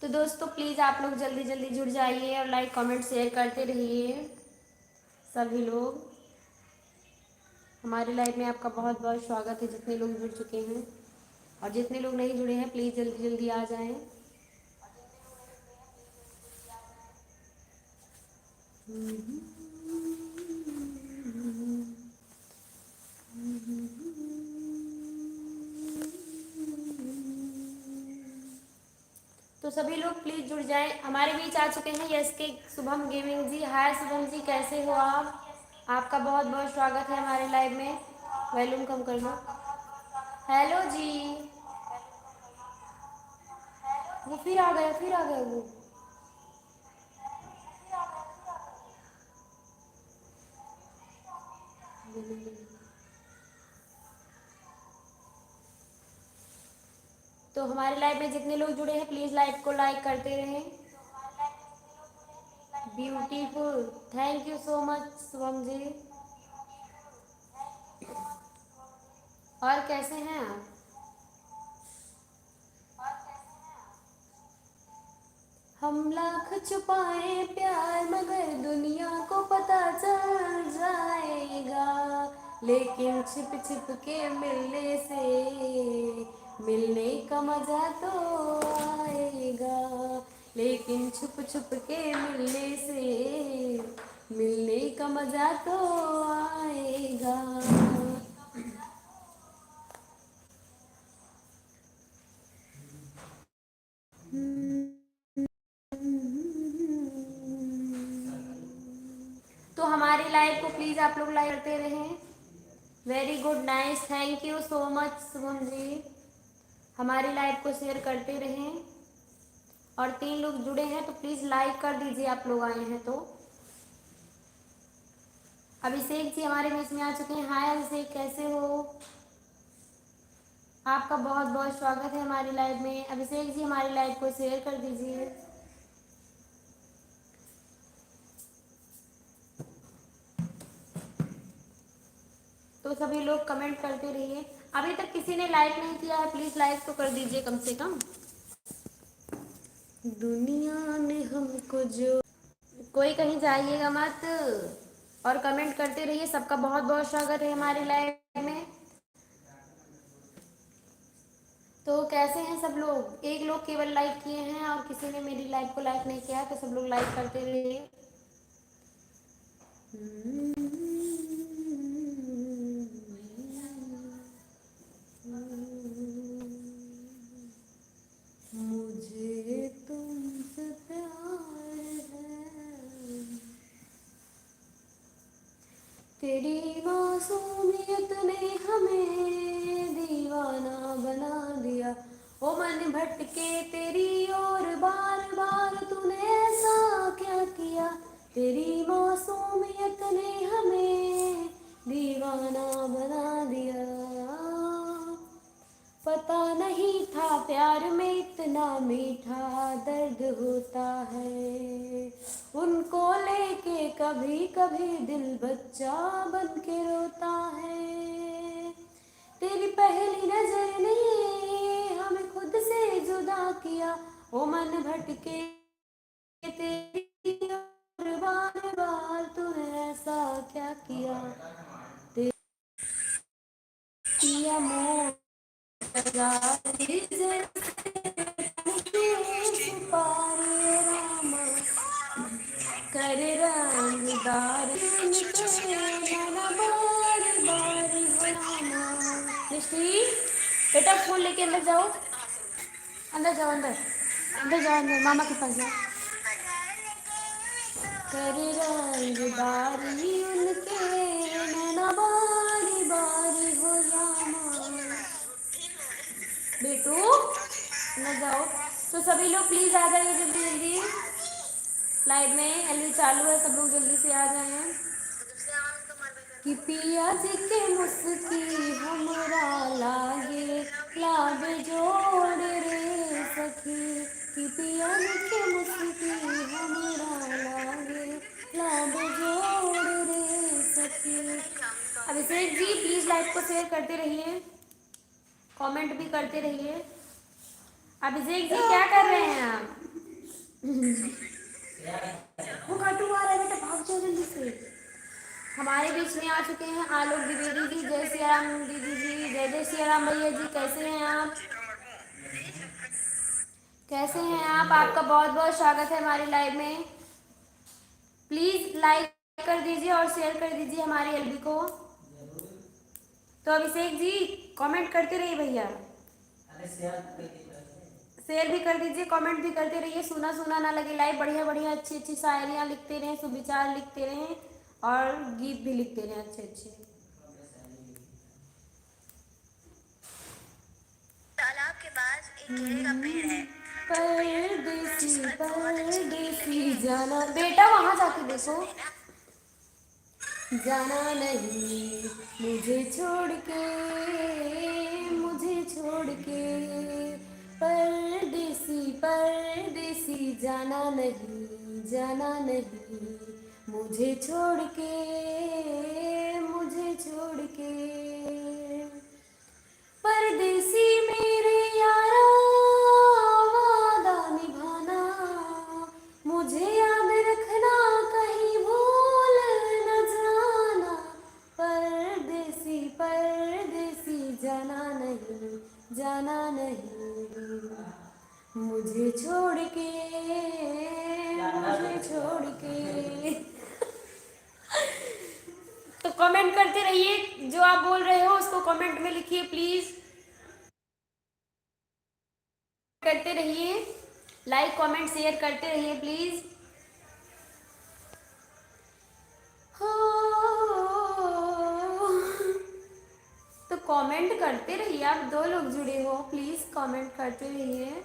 तो दोस्तों प्लीज़ आप लोग जल्दी जल्दी जुड़ जाइए और लाइक कमेंट शेयर करते रहिए सभी लोग। हमारे लाइव में आपका बहुत बहुत स्वागत है, जितने लोग जुड़ चुके हैं, और जितने लोग नहीं जुड़े हैं प्लीज़ जल्दी जल्दी आ जाएं। तो सभी लोग प्लीज़ जुड़ जाएं। हमारे बीच आ चुके हैं यस के शुभम गेमिंग जी। हाय शुभम जी, कैसे हो आप? आपका बहुत बहुत स्वागत है हमारे लाइव में। वॉल्यूम कम कर लो। हेलो जी। वो फिर आ गया, फिर आ गया वो। तो हमारे लाइव में जितने लोग जुड़े हैं प्लीज़ लाइव को लाइक करते रहें। Beautiful, thank you so much Shubham ji. और कैसे हैं आप? हम लाख छुपाए प्यार मगर दुनिया को पता चल जाएगा, लेकिन छिप छिप के मिलने से मिलने का मजा तो आएगा, लेकिन छुप छुप के मिलने से मिलने का मजा तो आएगा। तो हमारी लाइव को प्लीज़ आप लोग लाइक करते रहें। Very good, nice, thank you so much Shubham ji. हमारी लाइव को शेयर करते रहें, और 3 लोग जुड़े हैं तो प्लीज़ लाइक कर दीजिए आप लोग आए हैं तो। अभिषेक जी हमारे बीच में आ चुके हैं। हाय अभिषेक, कैसे हो? आपका बहुत बहुत स्वागत है हमारी लाइव में। अभिषेक जी हमारी लाइव को शेयर कर दीजिए। तो सभी लोग कमेंट करते रहिए। अभी तक किसी ने लाइक नहीं किया है, प्लीज़ लाइक तो कर दीजिए कम से कम। दुनिया ने हमको जो, कोई कहीं जाइएगा मत, और कमेंट करते रहिए। सबका बहुत बहुत स्वागत है हमारी लाइव में। तो कैसे हैं सब लोग? एक लोग केवल लाइक किए हैं और किसी ने मेरी लाइव को लाइक नहीं किया है, तो सब लोग लाइक करते रहिए। मुझे तुमसे प्यार है, तेरी मासूमियत ने हमें दीवाना बना दिया। ओ मन भटके तेरी ओर बार बार, तूने ऐसा क्या किया? तेरी मासूमियत ने हमें दीवाना बना दिया। पता नहीं था प्यार में इतना मीठा दर्द होता है, उनको लेके कभी कभी दिल बच्चा बन के रोता है। तेरी पहली नजर ने हमें खुद से जुदा किया, ओ मन भटके तेरी ओर बार बार, तूने ऐसा क्या किया? तेरी मोर कर रंगदार बेटा, फोन लेके अंदर जाओ, अंदर जाओ, अंदर अंदर जाओ, अंदर मामा के पास जाओ। कर रंगदारी उनके नैना बारी बारी हो रामा। बेटू अंदर जाओ। तो सभी लोग प्लीज आ जाइए जल्दी जल्दी, लाइव में एलई चालू है, सब लोग जल्दी से आ जाए। कि पिया जी के मुस्की हमरा लागे लाभ जोड़ रे सखी, कि पिया जी के मुस्की हमरा लागे लाभ जोड़ रे सखी। अभिषेक जी प्लीज लाइव को शेयर करते रहिए, कमेंट भी करते रहिए। अभिषेक जी क्या कर रहे हैं आप? वो कटु आ रहा है बेटा, भाग जाओ जल्दी से। हमारे बीच में आ चुके हैं आलोक द्विवेदी जी। जय सिया राम दीदी जी, जय जय सिया राम भैया जी, कैसे हैं आप? कैसे हैं आप? आपका बहुत बहुत स्वागत है हमारी लाइव में। प्लीज लाइक कर दीजिए और शेयर कर दीजिए हमारी एलबी को। तो अभिषेक जी कमेंट करते रहिए भैया, शेयर भी कर दीजिए, कमेंट भी करते रहिए। सुना सुना ना लगे लाइव, बढ़िया बढ़िया अच्छी अच्छी शायरियाँ लिखते रहें, सुविचार लिखते रहें और गीत भी लिखते रहें अच्छे अच्छे। तालाब के पास एक केले का पेड़ है। परदेसी परदेसी जाना, बेटा वहां जाके देखो। जाना नहीं मुझे छोड़ के, मुझे छोड़ के, परदेसी परदेसी जाना नहीं, जाना नहीं मुझे छोड़ के, मुझे छोड़ के। परदेसी मेरे यारा वादा निभाना, मुझे याद रखना कहीं भूल न जाना। परदेसी परदेसी जाना नहीं, जाना नहीं मुझे छोड़ के, मुझे छोड़ के। तो कमेंट करते रहिए, जो आप बोल रहे हो उसको कमेंट में लिखिए प्लीज। करते रहिए, लाइक कमेंट शेयर करते रहिए प्लीज। हो तो कमेंट करते रहिए, आप 2 लोग जुड़े हो, प्लीज कमेंट करते रहिए।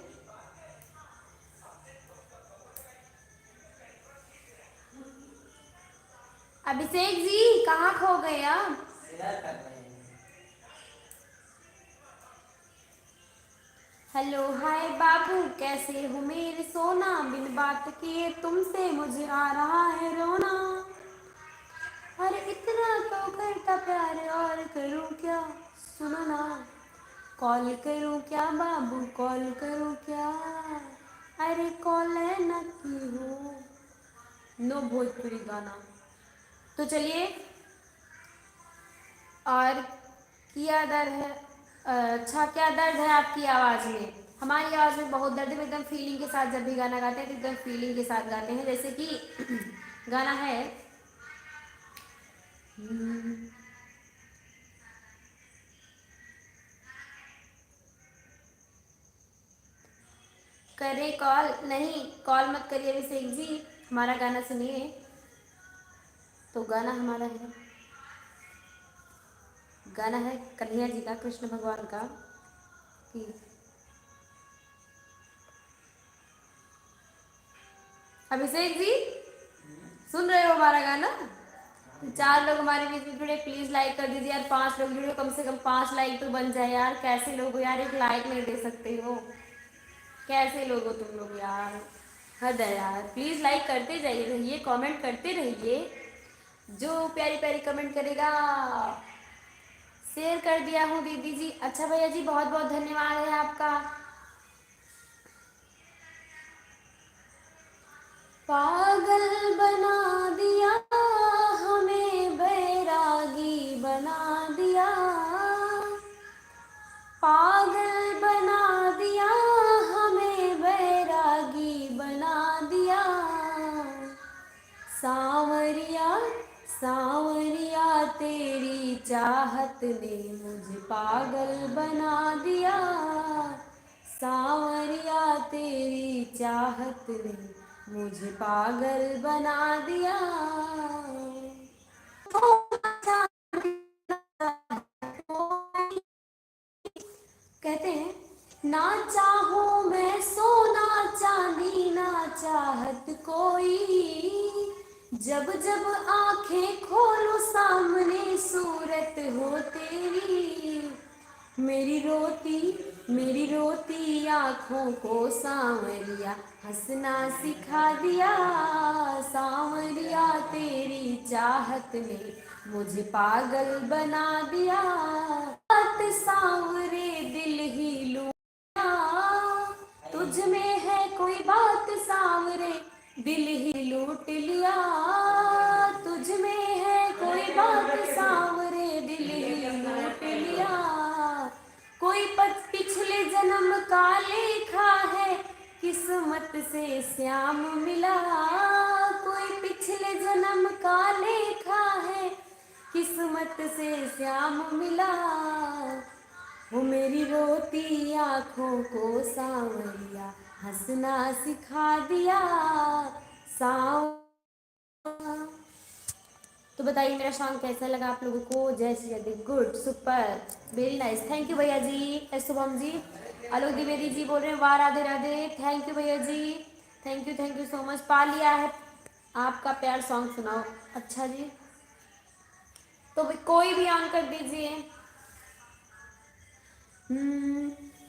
अभिषेक जी कहाँ खो गए आप? हेलो हाय बाबू, कैसे हो मेरे सोना, बिन बात किए तुमसे मुझे आ रहा है रोना। अरे इतना तो करता प्यार और करूं क्या, सुनो ना। कॉल करूं क्या बाबू, कॉल करूं क्या, अरे कॉल न की हो। नो भोजपुरी गाना। तो चलिए, और क्या दर्द है, अच्छा क्या दर्द है आपकी आवाज़ में? हमारी आवाज़ में बहुत दर्द है। एकदम फीलिंग के साथ जब भी गाना गाते हैं तो एकदम फीलिंग के साथ गाते हैं। जैसे कि गाना है, करे कॉल, नहीं कॉल मत करिए अभिषेक जी, हमारा गाना सुनिए। तो गाना हमारा है, गाना है कन्हैया जी का, कृष्ण भगवान का। कि अभिषेक जी सुन रहे हो हमारा गाना? 4 लोग हमारे बीच में जुड़े, प्लीज लाइक कर दीजिए यार। 5 लोग जुड़े, कम से कम 5 लाइक तो बन जाए यार। कैसे लोग हो यार, एक लाइक नहीं दे सकते हो? कैसे लोग हो तुम लोग यार, हद है यार। प्लीज लाइक करते जाइए रहिए, कमेंट करते रहिए। जो प्यारी प्यारी कमेंट करेगा, शेयर कर दिया हूँ दीदी जी। अच्छा भैया जी बहुत बहुत धन्यवाद है आपका। पागल बना दिया हमें, बैरागी बना दिया, पागल बना दिया हमें, बैरागी बना दिया। सांवरिया सांवरिया तेरी चाहत ने मुझे पागल बना दिया, सांवरिया तेरी चाहत ने मुझे पागल बना दिया। कहते हैं, ना चाहो मैं सोना चांदी ना चाहत कोई, जब जब आंखें खोलो सामने सूरत हो तेरी। मेरी रोती आँखों को सांवरिया हंसना सिखा दिया, सांवरिया तेरी चाहत ने मुझे पागल बना दिया। बात सांवरे दिल ही लूटा, तुझ में है कोई बात सांवरे दिल ही लूट लिया, तुझ में है कोई बात सांवरे, दिल ही लूट लिया। कोई पिछले जन्म का लेखा है, किस्मत से श्याम मिला। कोई पिछले जन्म का लेखा है, किस्मत से श्याम मिला। वो मेरी रोती आँखों को सांवरिया, हंसना सिखा दिया साव। तो बताइए मेरा सॉन्ग कैसा लगा आप लोगों को? जय Shri Radhe, good, super, very nice, thank you भैया जी। शुभम जी, आलोक द्विवेदी जी बोल रहे हैं वाह राधे राधे, थैंक यू भैया जी, थैंक यू सो मच। पा लिया है आपका प्यार, सॉन्ग सुनाओ। अच्छा जी, तो कोई भी ऑन कर दीजिए।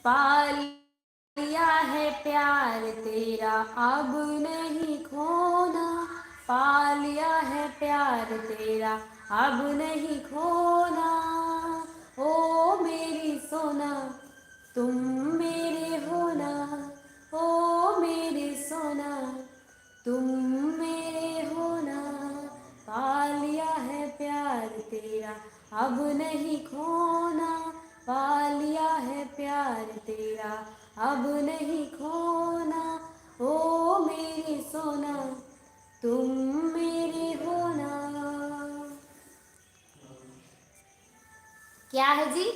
पा लिया है प्यार तेरा, अब नहीं खोना। पा लिया है प्यार तेरा, अब नहीं खोना। ओ मेरी सोना, तुम मेरे होना। ओ मेरी सोना, तुम मेरे होना। पा लिया है प्यार तेरा, अब नहीं खोना। पा लिया है प्यार तेरा, अब नहीं खोना। ओ मेरी सोना, तुम मेरे होना। क्या है जी?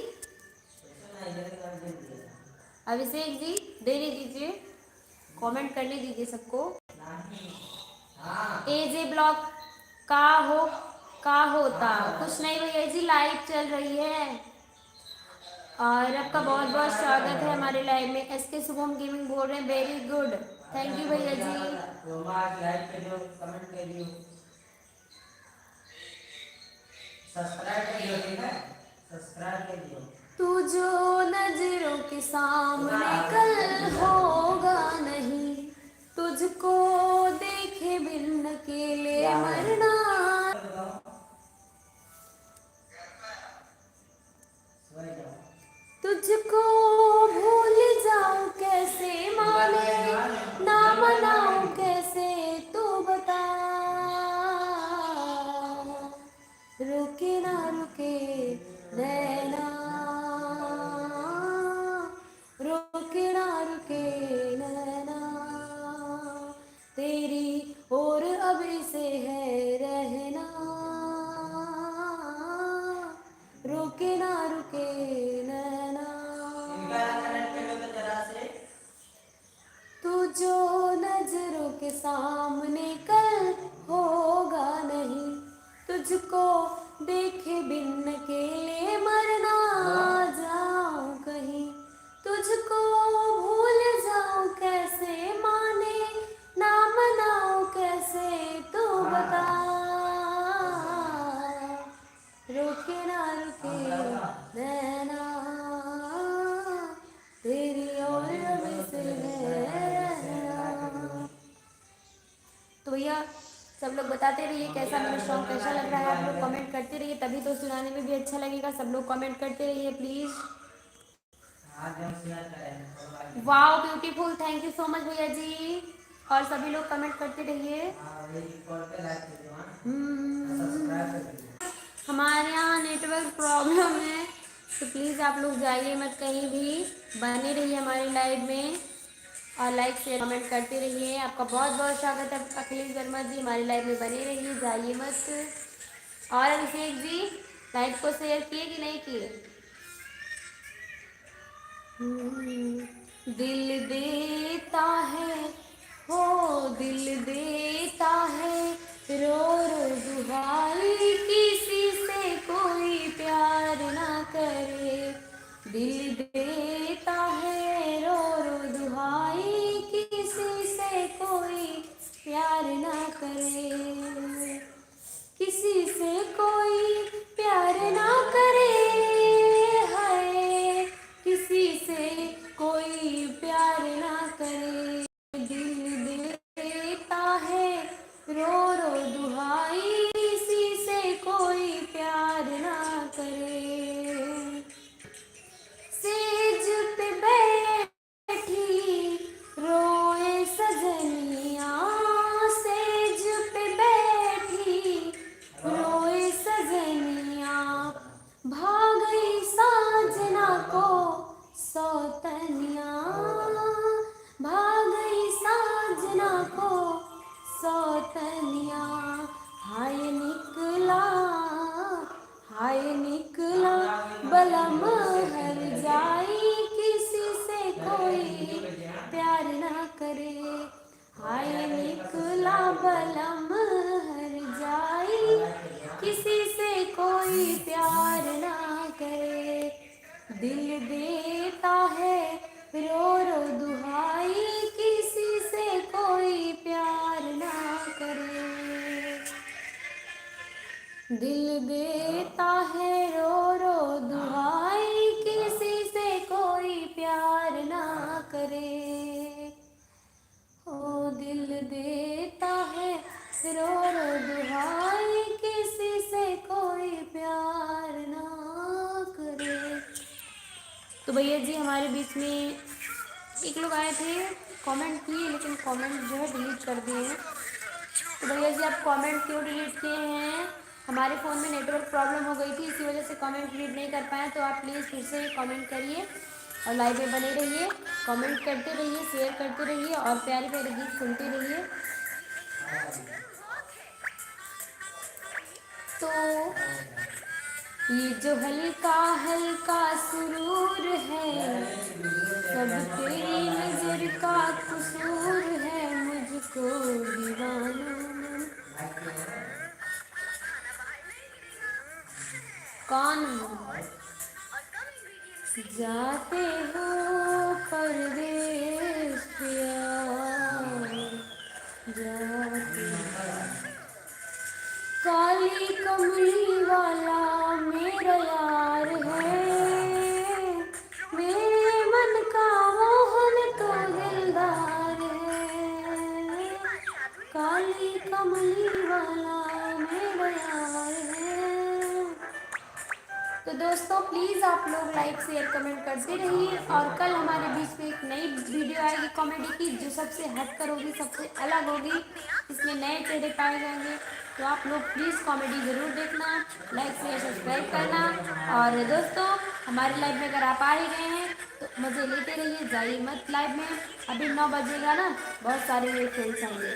अभिषेक जी देने दीजिए, कमेंट करने दीजिए सबको। एजे ब्लॉग का हो, का होता कुछ नहीं भैया जी, लाइव चल रही है। और आपका बहुत बहुत स्वागत है हमारे लाइव में। एसके शुभम गेमिंग बोल रहे हैं, वेरी गुड, थैंक यू भैया जी। तू जो नजरों के सामने कल होगा नहीं, तुझको देखे बिन अकेले मरना। तुझको भूल जाऊं कैसे, माने ना मनाऊं कैसे, तू बता। रुके ना रुके नैना, रुके ना रुके नैना, तेरी और अभी से है रहना। रुके ना रुके नैना, तू जो नजरों के सामने कल होगा नहीं, तुझको देखे बिन अकेले मरना जाऊं कहीं। तुझको भूल जाऊं कैसे, माने ना मनाऊं कैसे, तू बता। रुके ना रुके नैना, तेरी और अभी से है। तो भैया सब लोग बताते रहिए कैसा मेरा सॉन्ग कैसा लग रहा है, आप लोग कमेंट करते रहिए, तभी तो सुनाने में भी अच्छा लगेगा। सब लोग कमेंट करते रहिए please. Wow beautiful, thank you so much भैया जी, और सभी लोग कमेंट करते रहिए। हमारे यहाँ नेटवर्क प्रॉब्लम है, तो प्लीज़ आप लोग जाइए मत कहीं भी, बने रहिए हमारे लाइव में और लाइक शेयर कमेंट करते रहिए। आपका बहुत बहुत स्वागत है अखिलेश वर्मा जी, हमारे लाइव में बने रहिए, जाइए मत। और अभिषेक जी लाइव को शेयर किए कि नहीं किए? दिल देता है, हो दिल देता है, रो रो दुहाई, किसी से कोई प्यार ना करे। दिल देता है, रो रो दुहाई, किसी से कोई प्यार ना करे। किसी से कोई प्यार ना करे, हाय किसी से कोई प्यार ना करे। दिल देता है, रो रो दुहाई, किसी से कोई प्यार ना करे। सेज पे बैठी रोए सजनिया, सौतनिया। हाय निकला, हाय निकला बलम हर जाई, किसी से कोई प्यार ना करे। हाय निकला बलम हर जाई, किसी से कोई प्यार ना करे। दिल देता है रो रो दुहाई, किसी से कोई प्यार ना करे। दिल देता है रो रो दुहाई, किसी से कोई प्यार ना करे। ओ दिल देता है रो रो दुहाई, किसी से कोई प्यार ना करे। तो भैया जी हमारे बीच में एक लोग आए थे, कमेंट किए, लेकिन कमेंट जो है डिलीट कर दिए हैं। तो भैया जी आप कमेंट क्यों डिलीट किए हैं? हमारे फ़ोन में नेटवर्क प्रॉब्लम हो गई थी, इसी वजह से कमेंट रीड नहीं कर पाए। तो आप प्लीज़ फिर से कमेंट करिए और लाइव में बने रहिए, कमेंट करते रहिए, शेयर करते रहिए और प्यारे प्यारे गीत सुनते रहिए। तो ये जो हल्का हल्का सुरूर है, सब तेरी नजर का कसूर है, मुझको दीवाना कौन जाते हो परदेश पिया, जाते काली कमली वाला मेरा यार है, मेरे मन का मोहन तो दिलदार है, काली कमली वाला मेरा यार है। तो दोस्तों प्लीज़ आप लोग लाइक शेयर कमेंट करते रहिए और कल हमारे बीच में एक नई वीडियो आएगी कॉमेडी की, जो सबसे हटकर होगी, सबसे अलग होगी, इसमें नए चेहरे पाए जाएंगे। तो आप लोग प्लीज़ कॉमेडी ज़रूर देखना, लाइक शेयर सब्सक्राइब करना। और दोस्तों हमारे लाइव में अगर आप आ ही गए हैं तो मज़े लेते रहिए, जाइए मत लाइव में। अभी 9 बजेगा ना, बहुत सारे मेरे फ्रेंड्स आएंगे,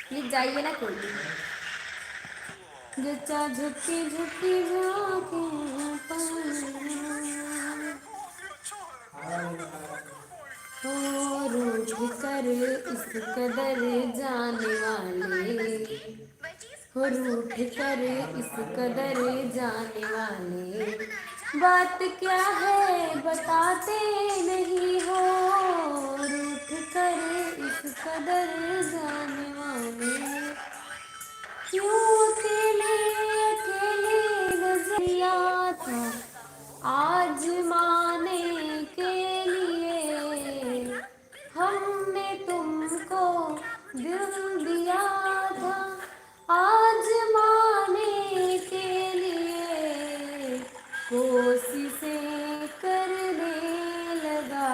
प्लीज़ जाइए ना कोई भी। जचा झुकी झुकी झाके हो, रूठ कर इस कदर जाने वाले, हो रूठ कर इस कदर जाने वाले, बात क्या है बताते नहीं हो, रूठ कर इस कदर जाने वाले। क्यों अकेले अकेले नजरिया था आजमाने के लिए, हमने तुमको दिल दिया था आजमाने के लिए, कोशिशें करने लगा,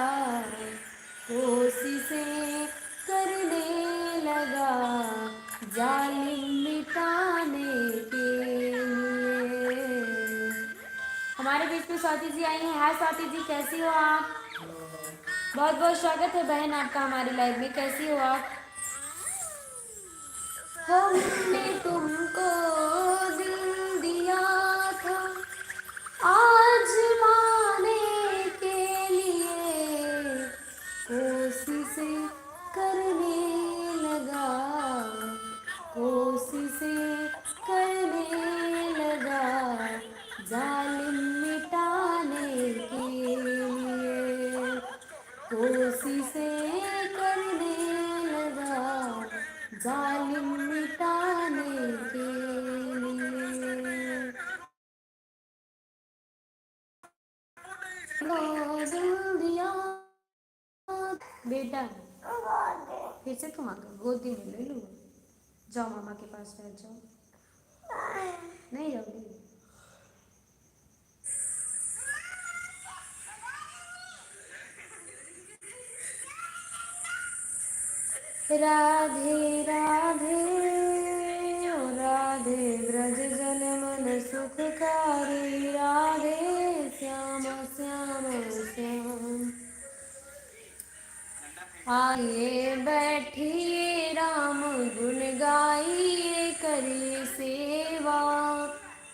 कोशिशें करने लगा, जालिम मिटाने के लिए। हमारे बीच में स्वाति जी आई हैं। हाय स्वाति जी, कैसी हो आप? बहुत बहुत स्वागत है बहन आपका हमारी लाइव में, कैसी हो आप? हमने तुमको दिल दिया था आजमाने के लिए, कोशिशें करने लगा, कोशिशें करने लगा, जालिम मिटाने के लिए, कोशिशें करने लगा, जालिम मिटाने के लिए। दिल दिया बेटा, फिर से तुम आ गए, गोदी में ले लो, जाओ मामा के पास बैठ जाओ। नहीं जाओगी? राधे राधे ओ राधे ब्रज जन मन सुखकारी, राधे श्याम श्याम श्याम। आइए बैठिए राम गुण गाइए करिए सेवा।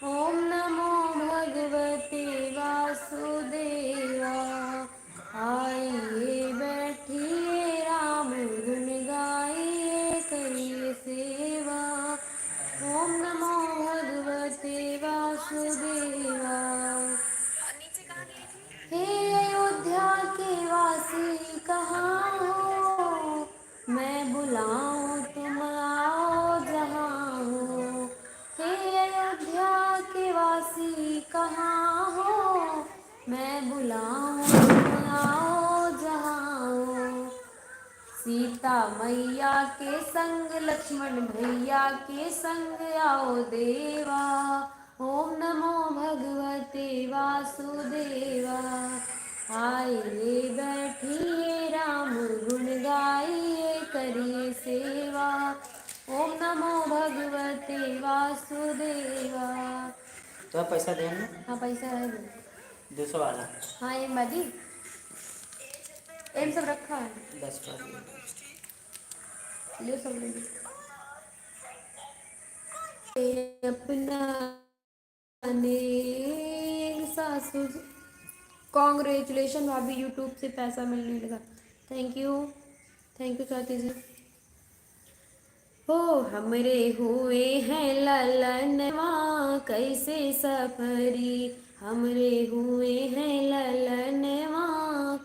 ओम नमो भगवते वासुदेवा। आइए बैठिए राम गुण गाइए करिए सेवा। ओम नमो भगवते वासुदेवा। हे अयोध्या के वासी कहाँ हो, मैं बुलाऊं तुम आओ जहाँ हो। हे अयोध्या के वासी कहाँ हो, मैं बुलाऊं तुम आओ जहाँ हो। सीता मैया के संग लक्ष्मण भैया के संग आओ देवा। ओम नमो भगवते वासुदेवा। आइए बैठिए राम गुण गाइए करिए सेवा। ओम नमो भगवते वासुदेवा। तो पैसा देना। हाँ पैसा है 200 वाला। हाँ एक बाजी एम सब रखा है 10 का। ले सब ले अपना ने सासू। कॉन्ग्रेचुलेशन भाभी, यूट्यूब से पैसा मिलने लगा। Thank you Swati ji. हो हमरे हुए हैं ललनवा कैसे सफरी। हमरे हुए हैं ललनवा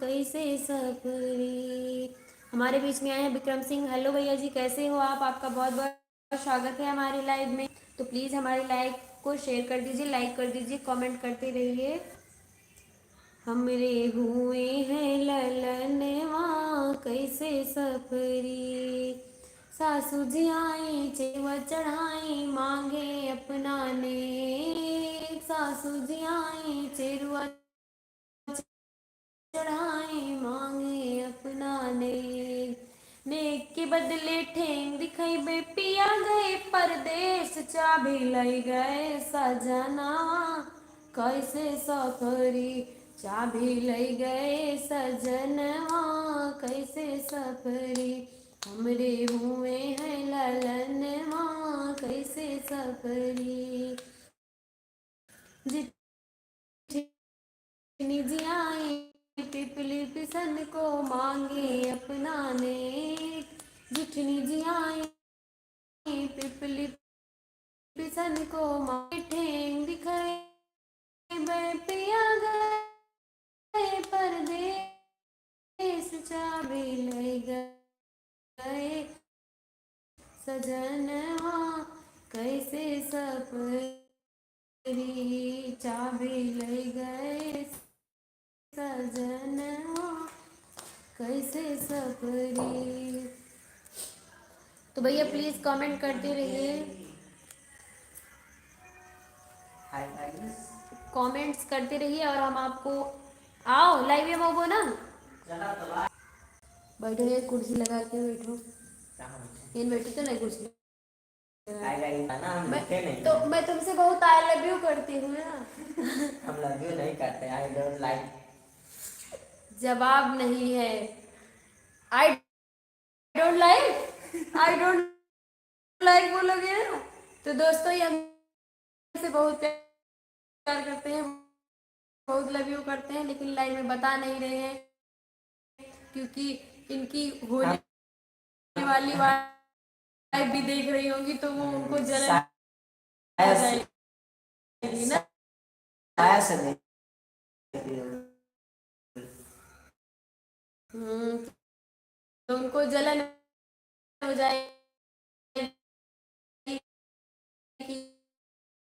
कैसे सफरी। हमारे बीच में आए हैं विक्रम सिंह। हेलो भैया जी, कैसे हो आप? आपका बहुत बहुत स्वागत है हमारे लाइव में। तो प्लीज़ हमारे लाइव को शेयर कर दीजिए, लाइक कर दीजिए, कमेंट करते रहिए। हमरे हुए हैं ललनवा कैसे सफरी। सासू जी आई चेवा चढ़ाई मांगे अपना ने। सासू जी आई चेरुआ चढ़ाई मांगे अपना ने। नेक के बदले ठेंग दिखाई बे पिया गए परदेश। चाबी लई गए सजना कैसे सफरी। चाबी लई गए सजनवा कैसे सफरी। हमरे हुए हैं ललनवा कैसे सफरी। निजी आई पिपली पिसन को मांगे अपना ने। जिठनी जी आई पिपली पिसन को मांगे ठेंग दिखाए पिया गए परदेस। चाबी ले गए सजनवा कैसे सफरी। चाबी ले गए सजनवा कैसे सफरी। तो भैया प्लीज कमेंट करते रहिए, कमेंट्स करते रहिए और हम आपको आओ लाइव में आओ ना। बैठो, ये कुर्सी लगा के बैठो। इन बैठो तो नहीं कुर्सी। मैं तुमसे बहुत आई लव यू करती हूँ ना। हम लव यू नहीं करते, आई डोंट लाइक। जवाब नहीं है। I don't like, I don't like बोलोगे ना। तो दोस्तों ये हमसे बहुत प्यार करते हैं, बहुत लव यू करते हैं, लेकिन लाइव में बता नहीं रहे हैं क्योंकि इनकी होने वाली वाइफ भी देख रही होंगी तो वो उनको जलन हो जाएगी ना। तो उनको जलन हो जाएगी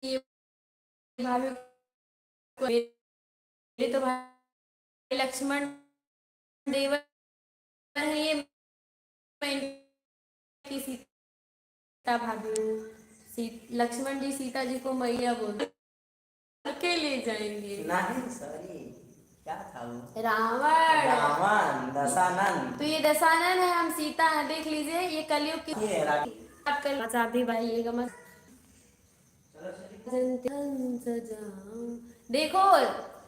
कि भाभी को, मेरे तो भाई लक्ष्मण देवर है, ये मैं इनकी सीता भाभी हूँ। लक्ष्मण जी सीता जी को मैया बोल के ले जाएंगे। नहीं सॉरी, क्या था वो? रावण। रावण दशानन। तो ये दशानन है, हम सीता है। देख लीजिए ये कलयुग की बात कर। अच्छा भी भाई ये गमत देखो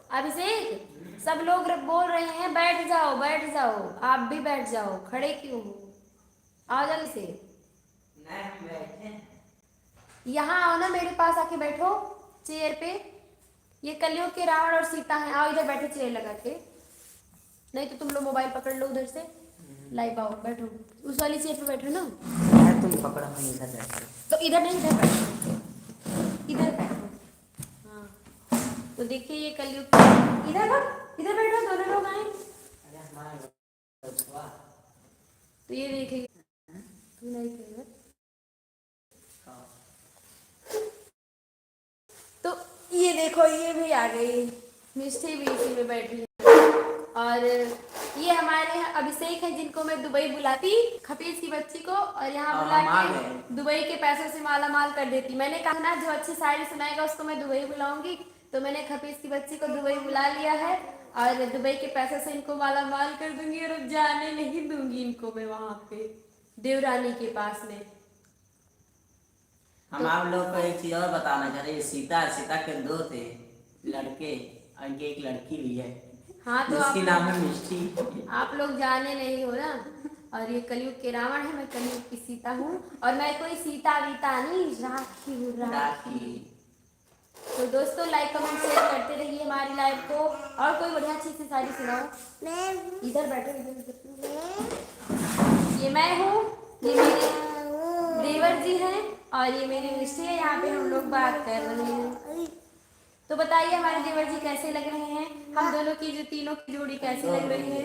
अभिषेक, सब लोग बोल रहे हैं बैठ जाओ बैठ जाओ, आप भी बैठ जाओ, खड़े क्यों हो? आओ जल्दी से। नहीं हम बैठे। यहाँ आओ ना, मेरे पास आके बैठो चेयर पे। ये कलयुग के रावण और सीता हैं। आओ इधर बैठो चेयर लगा के, नहीं तो तुम लोग मोबाइल पकड़ लो उधर से। लाइव आओ, बैठो उस वाली चेयर पे बैठो ना। तुम पकड़ो, हम इधर बैठे। तो इधर नहीं, इधर बैठो, इधर बैठो। हाँ तो देखिए ये कलयुग, इधर बैठो, दोनों लोग आए। अरे हमारे तो ये देखिए, तू नहीं कह, तो ये देखो ये भी आ गई, मिष्टी भी इसी में बैठी है। और ये हमारे यहाँ अभिषेक है, जिनको मैं दुबई बुलाती, खपीस की बच्ची को, और यहाँ बुला के दुबई के पैसों से माला माल कर देती। मैंने कहा ना जो अच्छी शायरी सुनाएगा उसको मैं दुबई बुलाऊंगी, तो मैंने खपीस की बच्ची को दुबई बुला लिया है, और दुबई के पैसों से इनको माला माल कर दूंगी, और जाने नहीं दूंगी इनको मैं वहां पे देवरानी के पास में। हम आप लोग को एक चीज और बताना चाह रहे हैं। सीता के 2 थे लड़के, और इनकी एक लड़की भी है। हाँ तो जिसकी नाम है मिष्टी। आप लोग जाने नहीं हो ना। और ये कलयुग के रावण है, मैं कलयुग की सीता हूँ, और मैं कोई सीता वीता नहीं, राखी हूँ राखी। तो दोस्तों लाइक कमेंट शेयर करते रहिए हमारी लाइव को, और कोई बढ़िया चीज से सारी सुनाओ। इधर बैठो, इधर। ये मैं हूँ, ये मेरे देवर जी हैं, और ये मेरी मिष्टी है। यहाँ पे हम लोग बात कर रहे हैं। तो बताइए हमारे देवर जी कैसे लग रहे हैं, हम दोनों की जो तीनों की जोड़ी कैसी लग रही है,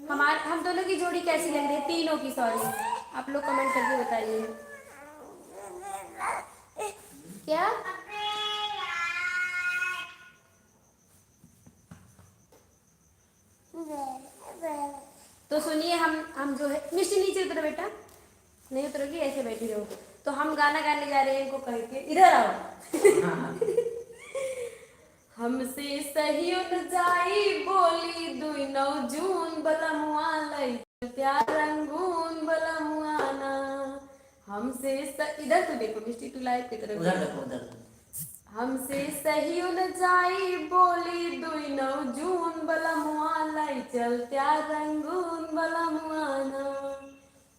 हम दोनों की जोड़ी कैसी लग रही है, तीनों की, सॉरी। आप लोग कमेंट करके बताइए। क्या तो सुनिए, हम जो है, मिष्टी नीचे उतरो बेटा, नहीं उतरोगी, ऐसे बैठी रहो। तो हम गाना गाने जा रहे हैं, इनको कह के इधर आओ। हमसे सही न जाई बोली 2 जून बलमुआ लई प्यार रंगून बलमुआना। हमसे इधर तो देखो मिष्टी, तू लाइव की तरफ उधर देखो, उधर। हमसे सही न जाई बोली 2 जून बलमुआ लई चल प्यार रंगून बलमुआना।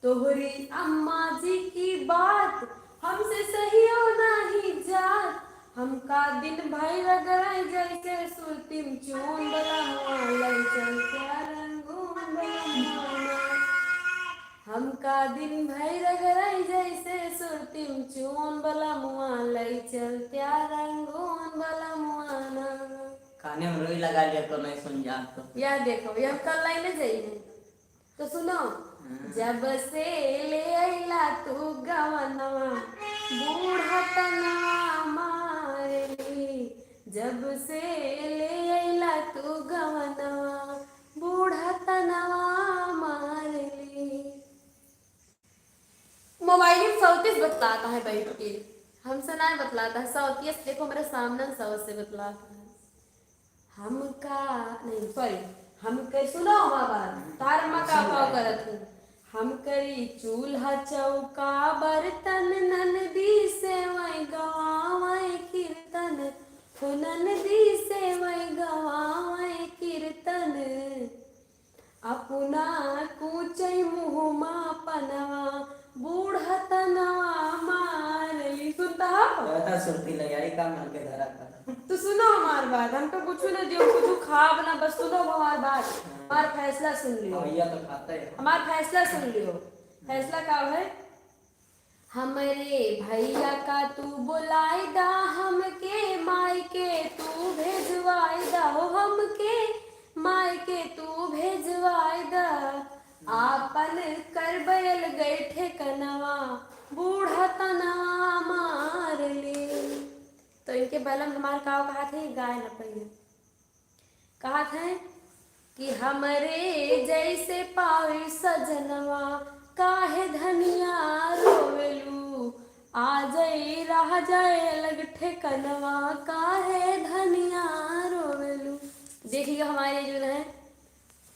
तोहरी अम्मा जी की बात हमसे सही हो नहीं जात, हमका दिन भाई रगड़ाई जैसे सुरतिम चून बलमुआ लई चल प्यार रंगून बलमुआना। हमका दिन भाई रगड़ाई जैसे सुरतिम चून बलमुआ लई चल प्यार रंगून बलमुआना। खाने में रुई लगा लिया तो नहीं सुन जा तो। यार देखो, ये हम कल लाइन में जाइए तो सुनो। जब से ले अइला तू गवनवा बूढ़ा तनवा मारली, जब से ले अइला तू गवनवा बूढ़ा तनवा मारली। मोबाइल में सौतीस बतलाता है बैठ के, हमसे ना बतलाता है सौतीस। देखो मेरे सामने सौ से बतलाता है। हमका नहीं, सॉरी, हम कर सुनो हमारा बात, तार अम्मा का पाव करत हूँ। हम करी चूल्हा चौका बर्तन ननदी से वही गवावै कीर्तन, हो ननदी से वही गवावै कीर्तन। अपना कूचै मुँहमा पनवा बूढ़ा तनवा मारली। सुनता ज्यादा सुनती लग यार, काम मन के धरा कर। तो सुनो हमारी बात, हम तो कुछ ना जो कुछ खाब ना, बस सुनो हमारी बात, हमारा फैसला सुन लियो। भैया तो खाता है, हमारा फैसला सुन लियो। फैसला क्या है? हमरे भैया का तू बुलाई दा, हमके माई के तू भेजवाई दा, हो हमके माई के तू भेजवाई दा। आपन कर बैल गए ठेकनवा बूढ़ा तनवा मार ले। तो इनके बलम हमारे कहा थे, गाय न पहले कहा थे कि हमरे जैसे पावे सजनवा काहे धनिया रोवेलू, आ जाए रह जाए अलग ठेकनवा काहे धनिया रोवेलू। देखिए हमारे जो है,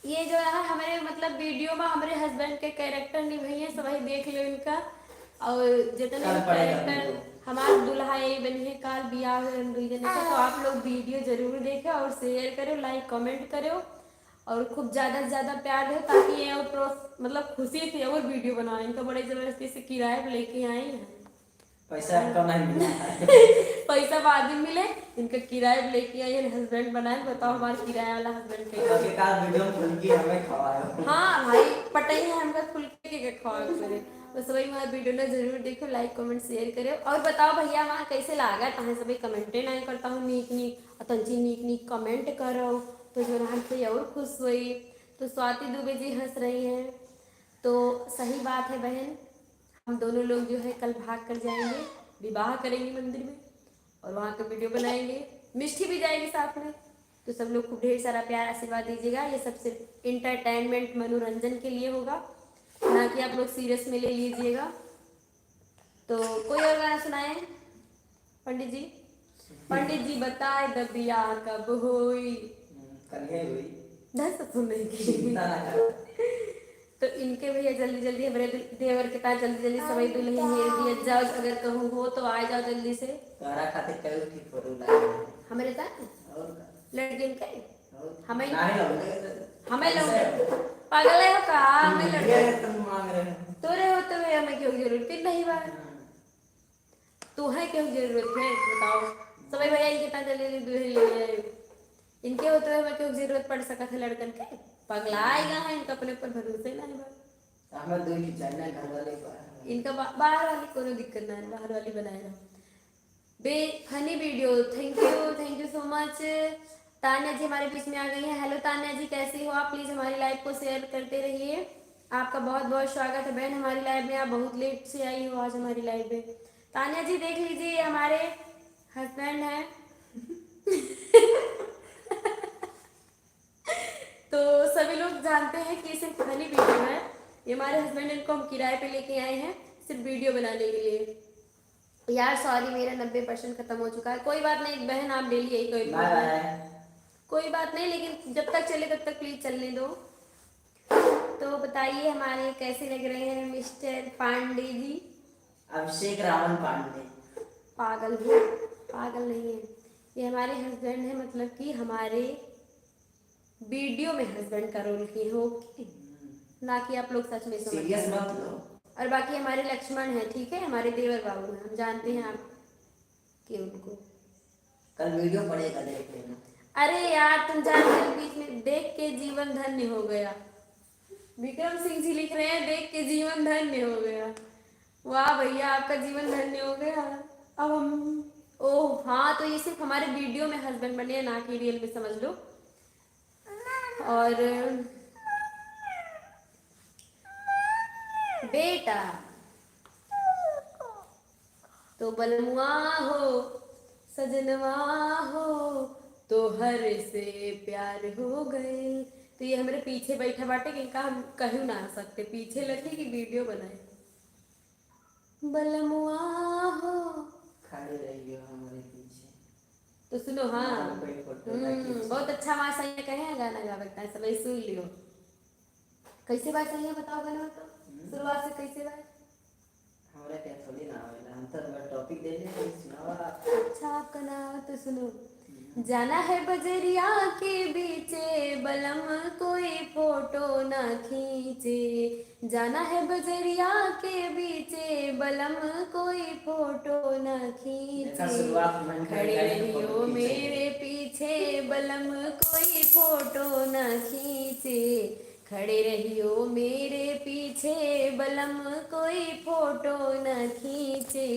ये जो है हमारे मतलब वीडियो में हमारे हस्बैंड के कैरेक्टर निभाई है, सब वही देख लो इनका। और जितने कल भी पड़ेगा कैरेक्टर वीडियो। हमारे दुल्हा ये बने काल बियाह हुए हम दुई जने का, तो आप लोग वीडियो जरूर देखें और शेयर करो, लाइक कमेंट करो और खूब ज़्यादा से ज़्यादा प्यार दो, ताकि ये और मतलब खुशी थी और वीडियो बनाए। इनका बड़े ज़बरदस्ती से किराए पे लेके आई हैं। पैसा कम नहीं मिला है। पैसा बाद में मिले, इनका किराए पे लेके आई हैं, हस्बैंड बनाए। बताओ हमारे किराया वाला हस्बैंड कैसा है। के काल वीडियो में खुल के हमें खवाओ। हाँ भाई पटाई है हमका खुल के खाओ करे। तो सभी हमारे वीडियो ने जरूर देखो, लाइक कमेंट शेयर करो और बताओ भैया हमारा कैसे लागा। कहाँ सभी कमेंटे नहीं करता हूँ नीक नीक तंजी नीक नीक कमेंट करो तो जो हमसे और खुश हुई। तो स्वाति दुबे जी हंस रही हैं, तो सही बात है बहन। हम दोनों लोग जो है कल भाग कर जाएंगे, विवाह करेंगे मंदिर में और वहाँ का वीडियो बनाएंगे, मिष्टी भी जाएगी साथ में। तो सब लोग को ढेर सारा प्यार आशीर्वाद दीजिएगा। ये सब सिर्फ इंटरटेनमेंट मनोरंजन के लिए होगा, ना कि आप लोग सीरियस में ले लीजिएगा। तो कोई और गाना सुनाए पंडित जी। पंडित जी बताए दबिया कब होई। कल है हुई। दस सुनने की चिंता ना करो। तो इनके भैया जल्दी जल्दी हमारे देवर के पास जल्दी जल्दी सभी दुल्हन हेर दिया जाओ, अगर कहूँ हो तो आ जाओ जल्दी से। तोहरा खातिर कल ठीक हो रहा हमारे साथ और लड़कियन के हमें नहीं लोगे। हमें लोग पागल है का हमें लड़के तुम मांग रहे हो। तोरे होते हुए हमें क्यों जरूरत नहीं बात। तो है क्यों जरूरत है बताओ। सभी भैया इनके पास जल्दी जल्दी दुल्हन ले आए। इनके होते हुए हमें क्यों जरूरत पड़ सका था लड़कन के। पगलाएगा है इनका अपने ऊपर भरोसे नहीं बा। हमें दो की चाहिए घर वाले को। इनका बाहर वाली कोनो दिक्कत ना है, बाहर वाली बनाएगा। बे funny video, thank you so much. Tanya ji हमारे बीच में आ गई हैं। हेलो तान्या जी कैसी हो आप, प्लीज हमारी लाइव को शेयर करते रहिए। आपका बहुत बहुत स्वागत है बहन हमारी लाइव में। आप बहुत लेट से आई हो आज हमारी लाइव में। तान्या जी देख लीजिए हमारे हस्बैंड हैं। तो सभी लोग जानते हैं कि सिर्फ फनी वीडियो है ये। हमारे हस्बैंड इनको हम किराए पे लेके आए हैं सिर्फ वीडियो बनाने के लिए। यार सॉरी मेरा 90% खत्म हो चुका है। कोई बात नहीं बहन आप ले लिए कोई बात नहीं, लेकिन जब तक चले तब तक प्लीज चलने दो। तो बताइए हमारे कैसे लग रहे हैं मिस्टर पांडे जी। अभिषेक रावण पांडे। पागल भी पागल नहीं है, ये हमारे हस्बैंड है, मतलब कि हमारे वीडियो में हस्बैंड का रोल किए हो, ना कि आप लोग सच में सीरियस मत लो। और बाकी हमारे लक्ष्मण है, ठीक है हमारे देवर बाबू हैं, हम जानते हैं आप कि उनको। कल वीडियो पड़ेगा देख लेना। अरे यार तुम जानते हो बीच में देख के जीवन धन्य हो गया। विक्रम सिंह जी लिख रहे हैं देख के जीवन धन्य हो गया। वाह भैया आपका जीवन धन्य हो गया। अब हम ओह हाँ, तो ये सिर्फ हमारे वीडियो में हस्बैंड बने हैं, ना कि रियल में, समझ लो। और बेटा तो बलमुआ हो सजनवा हो तो हर से प्यार हो गए। तो ये हमारे पीछे बैठा बाटे कि इनका हम कहीं ना आ सकते, पीछे लगे कि वीडियो बनाए। बलमुआ हो खड़े रहिए हमारे पीछे। तो सुनो हाँ फोटो बहुत अच्छा वहाँ सही कहे हैं गाना गा सकता है, सब सुन लियो। कैसे बात सही है बताओ गाना तो शुरुआत से कैसे बात। हमारे क्या थोड़ी ना आवेला, हम तो टॉपिक दे दे सुनावा। अच्छा आपका नाम तो सुनो। जाना है बजरिया के बीचे बलम कोई फोटो ना खींचे। जाना है बजरिया के बीचे बलम कोई फोटो ना खींचे। खड़े रहियो मेरे पीछे बलम कोई फोटो ना खींचे। खड़े रहियो मेरे पीछे बलम कोई फोटो न खींचे।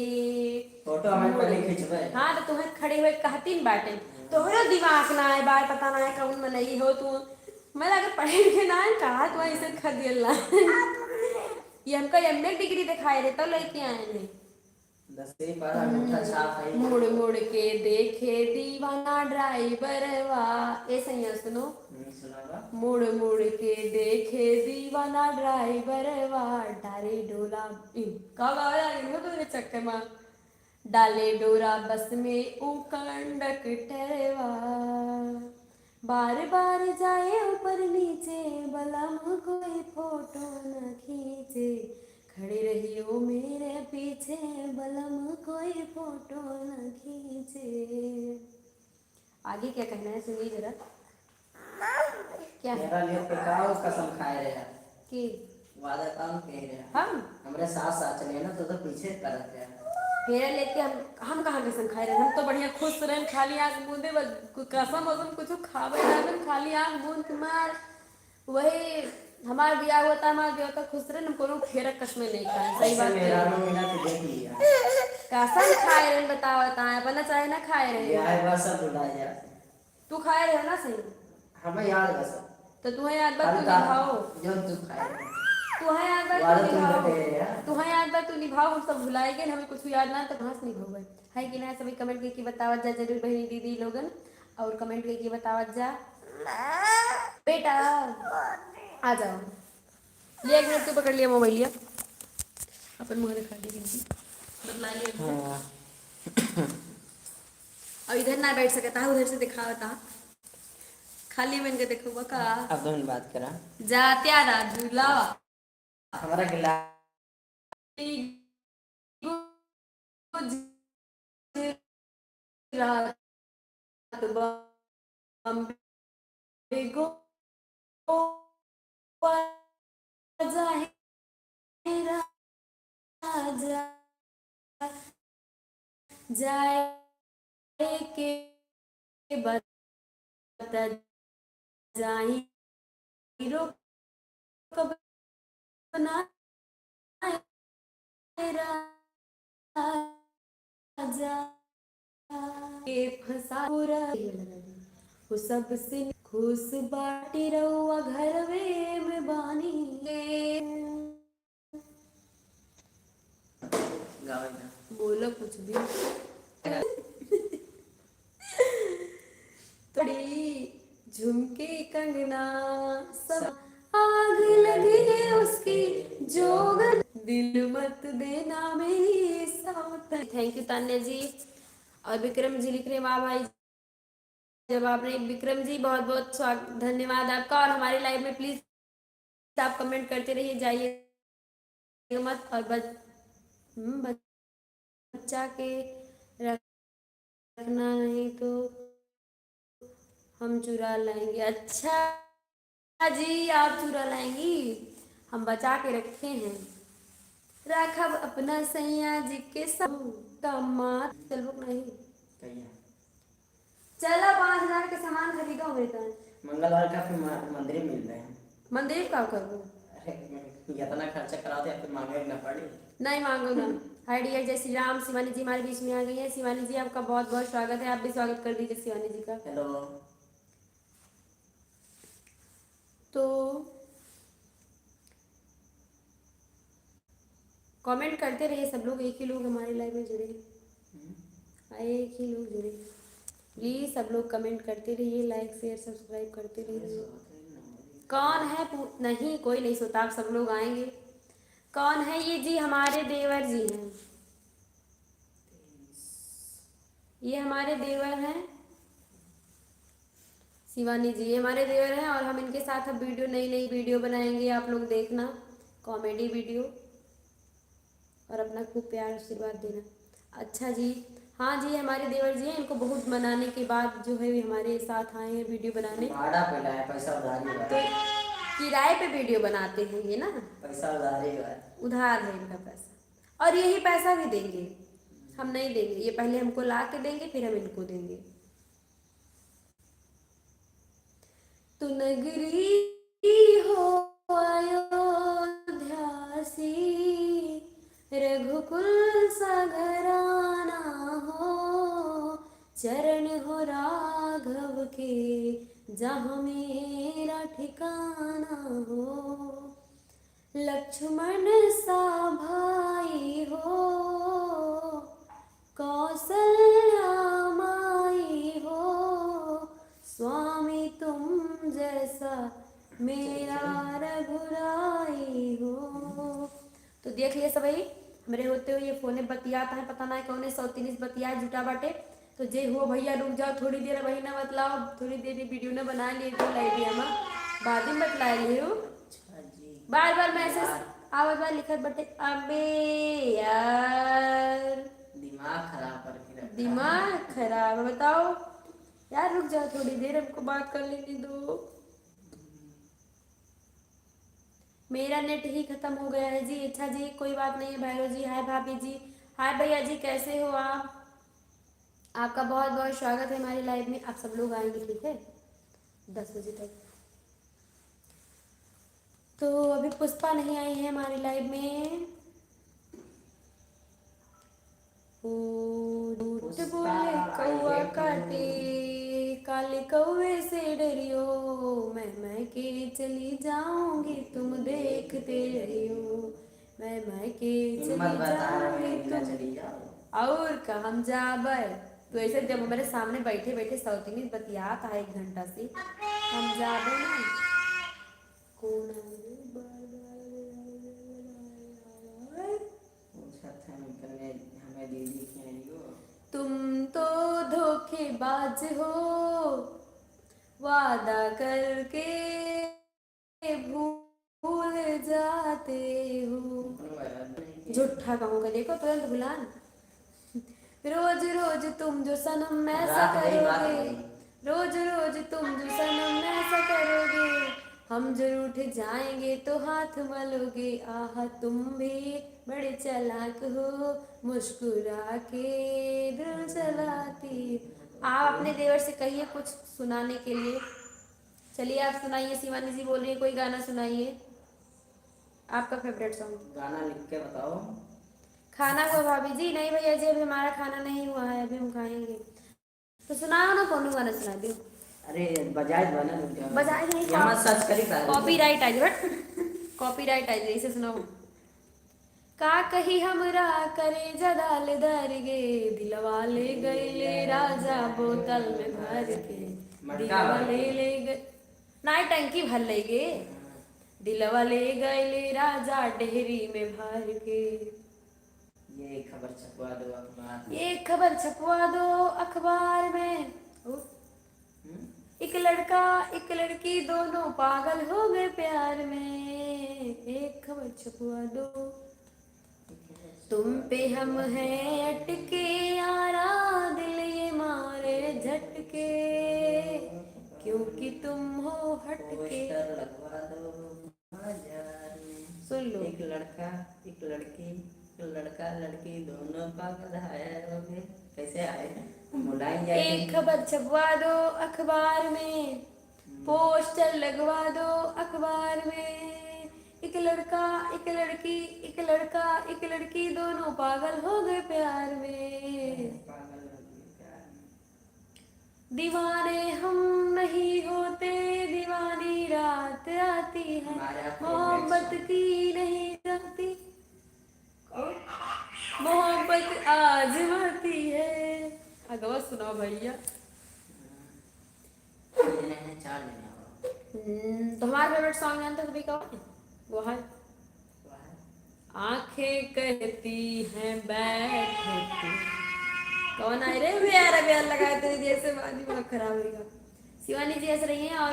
फोटो हमें पहले खींचबे। हाँ तो तुम्हें खड़े हुए कहती बाटे तोहरो दिमाग ना है बात पता ना है कौन में नहीं हो तू। मैं अगर पढ़े लिखे ना है कहा तो ऐसे खदियला। ये हमका एमए डिग्री दिखाए रहे तो लेके आए हैं। 10वीं पर अंगूठा छाप है। मुड़ मुड़ के देखे दीवाना ड्राइवर वाह ऐसा ही सुनो। मुड़ मुड़ के देखे दीवाना ड्राइवर वाह डाले डोला कब आया तो चक्कर में डाले डोरा बस में ऊ कंडक्टरवा। बार बार जाए ऊपर नीचे बलम कोई फोटो न खींचे। खड़ी रहियो मेरे पीछे बलम कोई फोटो न खींचे। आगे क्या कहना है सुनिए जरा। क्या मेरा लिए पे का कसम खाए रहे हैं कि वादा काम कह रहे हैं हम हमरे साथ साथ चले ना तो पीछे करत है। फेरा लेके हम कहाँ कसम खाए रहे, हम तो बढ़िया खुश रहे, खाली आँख मूंदे बस कसम वसम कुछ खावे ना, खाली आँख मूंद के मार वही हमार बियाह हुआ था, हमार बियाह था खुश रहे, कोनो फेरा कसमें नहीं खाए। सही बात मेरा है। रो मिला तो देख लिया कसम खाए रहे बताओ अपना चाहे ना खाए रहे। ब्याह बस सब भुला जा तू खाए रहे ना सही, हमें याद बस तो तुम्हें याद बात तू निभाओ, जो तू खाए तुम्हें याद बात वादा तू तुम निभाओ, करते हैं यार तुम्हें याद बात तू निभाओ, हम सब भुलाएंगे, हमें कुछ याद ना तो घास नहीं भोगे है कि ना। सभी कमेंट करके बतावत जा जरूर बहनी दीदी लोगन, और कमेंट करके बतावत जा बेटा। आ जाओ, ये एक मिनट तू पकड़ लिया मोबाइल लिया, अपन मुँह दिखा दी बतला लिया। हाँ और इधर ना बैठ सकता है, उधर से दिखावता खाली में इनके देखो का। अब तो बात करा जा त्यारा झूलावा हमारा गिला गुजरात बॉम्बे गोवा जाए राजा जाए के बता जाई रो कब बना राजा के फंसा पूरा वो सबसे खुश बाटी रहुआ घर में बानी ले। गावे ना बोलो कुछ भी थोड़ी झुमके कंगना सब आग लगी है उसकी जोगन दिल मत देना मेरी साथ। थैंक यू तान्या जी। और विक्रम जी लिख रहे वाह भाई जब आपने, विक्रम जी बहुत बहुत स्वागत धन्यवाद आपका। और हमारे लाइव में प्लीज आप कमेंट करते रहिए, जाइए मत। और बच्चा के रखना नहीं तो हम चुरा लाएंगे। अच्छा जी आप चुरा लाएंगी, हम बचा के रखे हैं, राखब अपना सैया जी के सब दामाद। चलो नहीं चलो 5,000 के सामान खरीदो बेटा। मंगलवार का फिर मंदिर मिल रहे हैं। मंदिर का करो, इतना खर्चा कराते हैं फिर मांगे ना पड़े। नहीं मांगूंगा। हाय डियर जय श्री राम। शिवानी जी हमारे बीच में आ गई है। शिवानी जी आपका बहुत बहुत स्वागत है, आप भी स्वागत कर दीजिए शिवानी जी का। हेलो तो कमेंट करते रहिए सब लोग, एक ही लोग हमारे लाइव में जुड़े आए, एक ही लोग जुड़े, प्लीज सब लोग कमेंट करते रहिए, लाइक शेयर सब्सक्राइब करते रहिए। कौन है नहीं कोई नहीं सोता, आप सब लोग आएंगे। कौन है ये जी? हमारे देवर जी हैं, ये हमारे देवर हैं शिवानी जी, ये हमारे देवर हैं। और हम इनके साथ अब वीडियो नई नई वीडियो बनाएंगे, आप लोग देखना, कॉमेडी वीडियो, और अपना खूब प्यार आशीर्वाद देना। अच्छा जी, हाँ जी हमारे देवर जी हैं, इनको बहुत मनाने के बाद जो है हमारे साथ आए हैं वीडियो बनाने। भाड़ा पे लाए पैसा उधारी तो किराए पे वीडियो बनाते हैं ये ना, पैसा उधारी उधार है इनका पैसा, और यही पैसा भी देंगे, हम नहीं देंगे, ये पहले हमको ला के देंगे फिर हम इनको देंगे। तू नगरी हो अयोध्यासी, रघुकुल सा घराना हो, चरण हो राघव के जहाँ मेरा ठिकाना हो, लक्ष्मण सा भाई हो, कौशल्या माई हो, स्वामी तुम जैसा मेरा रघुराई हो। तो देख लिया सब हमरे होते हुए ये फोने बतियाता है, पता ना कौन सौतीस बतिया जुटा बाटे। तो जे हो भैया रुक जाओ थोड़ी देर, वही ना बतलाओ, थोड़ी देर वीडियो ना बना लिए तो लाइव हम बाद में बतला लिए हो। बार बार मैसेज आवे बा लिखत बटे अबे यार दिमाग खराब करके रखा है। दिमाग खराब है, बताओ यार। रुक जाओ थोड़ी देर, हमको बात कर लेने दो। मेरा नेट ही खत्म हो गया है जी। अच्छा जी, कोई बात नहीं है भैरव जी। हाय भाभी जी, हाय भैया जी, कैसे हो आप? आपका बहुत बहुत स्वागत है हमारी लाइव में। आप सब लोग आएंगे, ठीक है, 10 बजे तक। तो अभी पुष्पा नहीं आई है हमारी लाइव में। झूठ बोले कौआ काटे, काले कौवे से डरियो, मैं के चली जाऊंगी तुम देखते रहियो, मैं के चली जाऊंगी तुम। चली जाओ। और का हम जाबे तो ऐसे जब हमारे सामने बैठे बैठे सौतीनी बतियात है 1 घंटा से, हम जाबे ना। कौन है हमें दीदी खेलियो। तुम तो धोखेबाज हो, वादा करके भूल जाते हो। झूठा कहूँगा, देखो तुरंत भुलान। रोज रोज तुम जो सनम ऐसा करोगे, रोज रोज तुम जो सनम ऐसा करोगे, हम जरूर उठ जाएंगे तो हाथ मलोगे। आह तुम भी बड़े चालाक हो, मुस्कुरा के दिल चलाती। आप अपने देवर से कहिए कुछ सुनाने के लिए। चलिए आप सुनाइए, शिवानी जी बोल रही है कोई गाना सुनाइए, आपका फेवरेट सॉन्ग। गाना लिख के बताओ। खाना हुआ भाभी जी? नहीं भैया जी, अभी हमारा खाना नहीं हुआ है, अभी हम खाएंगे। तो सुनाओ ना, कौन गाना सुना दियो। अरे बजाए दो ना, रुक जाओ। बजाए नहीं, यहाँ सर्च करी था। कॉपीराइट आ जाए, कॉपीराइट आ जाए, इसे सुनाओ। का कही हमरा करे जदाल दर गे, दिलवा ले गईले राजा बोतल में भर के, दिलवा ले गए नाई टंकी भर ले गे, दिलवा ले गईले राजा डेहरी में भर के। ये खबर छपवा दो अखबार में। ये खबर छपवा दो अखबार में। एक लड़का एक लड़की दोनों पागल हो गए प्यार में, एक खबर छपवा दो। तुम पे हम हैं अटके यारा, दिल ये मारे झटके, क्योंकि तुम हो हटके। लगवा दो बाजार में। सुन लो। एक लड़का एक लड़की, लड़का लड़की दोनों पागल है। कैसे आए मुलायम। एक खबर छपवा दो अखबार में, पोस्टर लगवा दो अखबार में। एक लड़का एक लड़की, एक लड़का एक लड़की दोनों पागल हो गए प्यार में। दीवाने हम नहीं होते, दीवानी रात आती है, मोहब्बत की नहीं जाती, मोहब्बत आजमाती है। अगवा सुनाओ भैया। तो हमारा फेवरेट सॉन्ग जानते हो कभी कौन? वो है आंखें कहती हैं बैठ के। कौन आए रे प्यारा प्यार लगाए तेरी देर से, बाद दिमाग खराब होगा। शिवानी जी हंस रही हैं और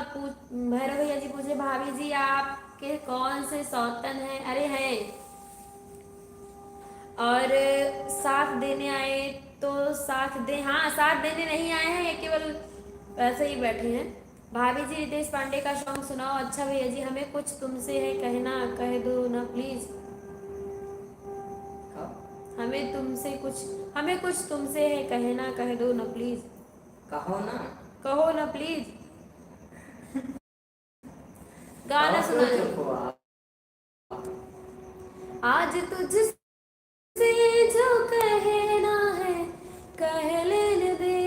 भैरव भैया जी पूछे भाभी जी आपके कौन से सौतन हैं? अरे हैं, और साथ देने आए तो साथ दे। हाँ, साथ देने नहीं आए हैं, केवल वैसे ही बैठे हैं। भाभी जी रितेश पांडे का सॉन्ग सुनाओ। अच्छा भैया जी, हमें कुछ तुमसे है कहना, कह दो ना प्लीज। हमें कुछ तुमसे है कहना, कह दो ना प्लीज। कहो ना, कहो ना प्लीज। गाना सुना। आज तुझसे जो कहना है कह लेने दे,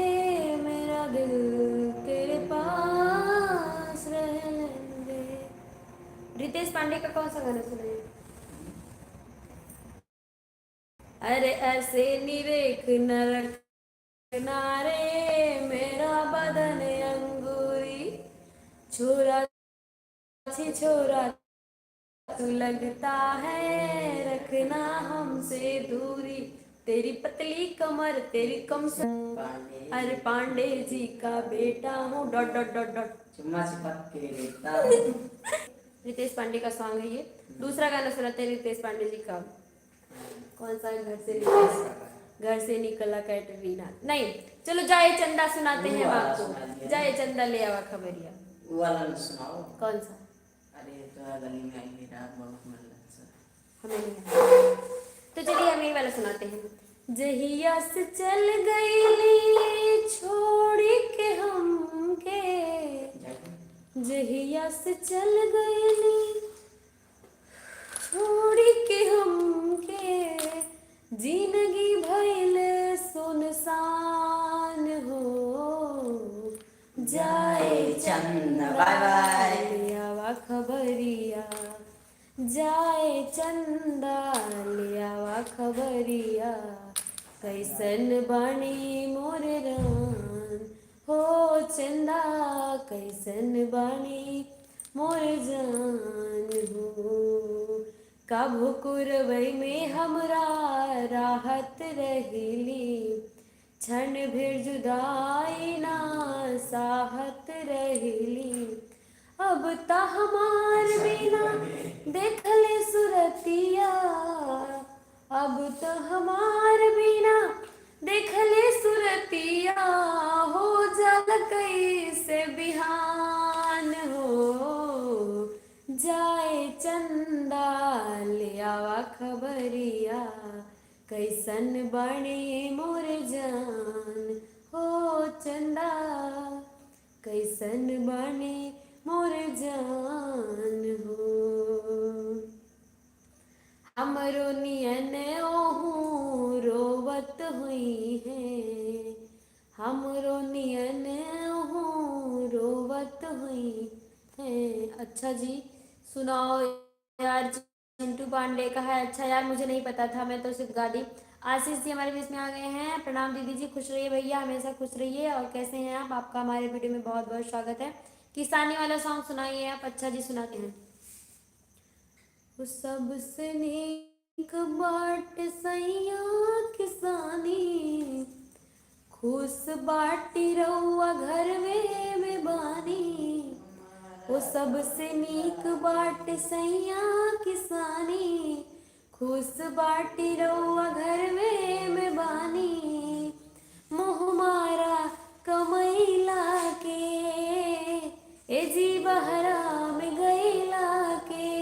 मेरा दिल तेरे पास रहने दे। रितेश पांडे का कौन सा गाना सुनाए? अरे ऐसे निरेख नरक नारे, मेरा बदन अंगूरी, छोरा छी छोरा तू लगता है, रखना हमसे दूरी, तेरी पतली कमर तेरी कमर। अरे पांडे जी का बेटा हूँ डॉट डॉट डॉट डॉट। चुम्मा चिपक के लेता हूँ। रितेश पांडे का सॉन्ग है ये। दूसरा गाना सुनाते हैं रितेश पांडे जी का। कौन सा है? घर से निकला कैटरीना नहीं, चलो जाए चंदा सुनाते हैं हम आपको। जाए चंदा ले आवा खबरिया। वो वाला सुनाओ। कौन सा? अरे तो गली में आई मेरी रात बहुत मन लगता हमें नहीं आता। तो चलिए हम ये वाला सुनाते हैं। जहिया से चल गई छोड़ के हमके, जहिया से चल गई छोड़ के हमके, जिंदगी भइल सुनसान हो। जाए चंदा बाय बाय। ले आवा खबरिया, जाए चंदा ले आवा खबरिया, कैसन बानी मोर रान हो चंदा, कैसन बानी मोर जान हो। कभू कुरवई में हमरा राहत रहिली, क्षण भर जुदाई ना साहत रहिली। अब ता हमार बिना देखले सुरतिया, अब तो हमार बिना देखले सुरतिया, हो जल कैसे बिहान हो। जाए चंदा ले आवा खबरिया, कैसन बने मोर जान हो चंदा, कैसन बने मोर जान हो। हमरो नियन ओहू रोवत हुई है, हमरो नियन ओहू रोवत हुई है। अच्छा जी सुनाओ यार, चिंटू पांडे का है। अच्छा यार मुझे नहीं पता था, मैं तो सिर्फ गा दी। आशीष जी हमारे बीच में आ गए हैं, प्रणाम दीदी जी, खुश रहिए भैया, हमेशा खुश रहिए। और कैसे हैं आप? आपका हमारे वीडियो में बहुत बहुत स्वागत है। किसानी वाला सॉन्ग सुनाइए आप। अच्छा जी सुनाते हैं। वो सबसे नेक बाट सैया किसानी, खुश बाटी रउआ घर में बानी। वो सबसे नीक बाट सैया किसानी, खुश बाटी रउआ घर में बानी। मोह मारा कमैला के, ए जी बहरा में गैला के,